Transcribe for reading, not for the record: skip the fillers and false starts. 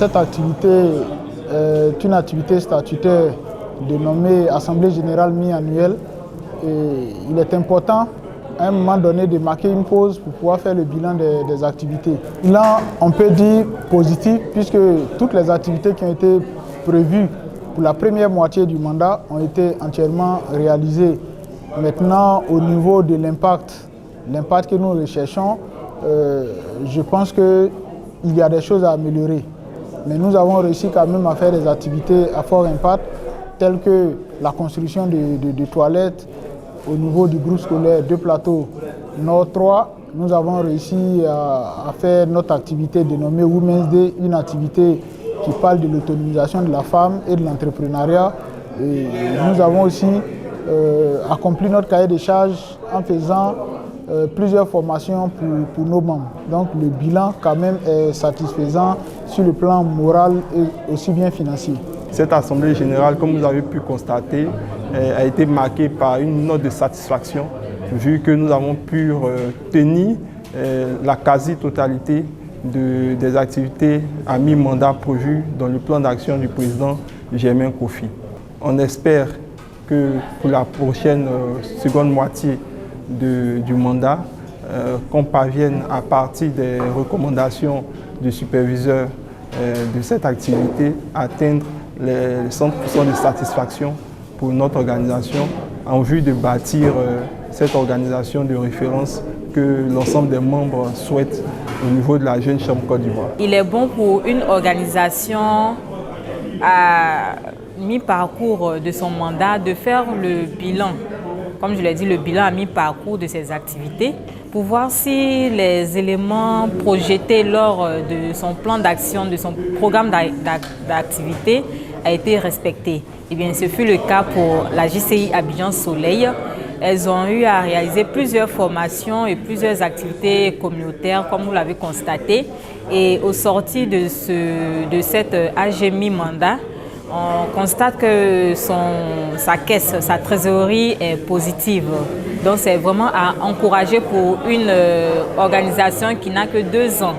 Cette activité est une activité statutaire dénommée Assemblée générale mi-annuelle. Et il est important à un moment donné de marquer une pause pour pouvoir faire le bilan des activités. Là, on peut dire positif puisque toutes les activités qui ont été prévues pour la première moitié du mandat ont été entièrement réalisées. Maintenant, au niveau de l'impact que nous recherchons, je pense qu'il y a des choses à améliorer. Mais nous avons réussi quand même à faire des activités à fort impact, telles que la construction de toilettes au niveau du groupe scolaire de Plateau Nord 3. Nous avons réussi à faire notre activité dénommée Women's Day, une activité qui parle de l'autonomisation de la femme et de l'entrepreneuriat. Nous avons aussi accompli notre cahier des charges en faisant plusieurs formations pour nos membres. Donc le bilan quand même est satisfaisant sur le plan moral et aussi bien financier. Cette assemblée générale, comme vous avez pu constater, a été marquée par une note de satisfaction, vu que nous avons pu tenir la quasi-totalité des activités à mi-mandat prévues dans le plan d'action du président Germain Kofi. On espère que pour la prochaine seconde moitié du mandat, qu'on parvienne à partir des recommandations du superviseur de cette activité à atteindre les 100% de satisfaction pour notre organisation en vue de bâtir cette organisation de référence que l'ensemble des membres souhaitent au niveau de la Jeune Chambre Côte d'Ivoire. Il est bon pour une organisation à mi-parcours de son mandat de faire le bilan, comme je l'ai dit, le bilan à mi-parcours de ses activités, pour voir si les éléments projetés lors de son plan d'action, de son programme d'activité a été respecté. Et bien, ce fut le cas pour la JCI Abidjan Soleil. Elles ont eu à réaliser plusieurs formations et plusieurs activités communautaires, comme vous l'avez constaté. Et au sortir de cette AG mi-mandat, on constate que sa caisse, sa trésorerie est positive. Donc c'est vraiment à encourager pour une organisation qui n'a que 2 ans.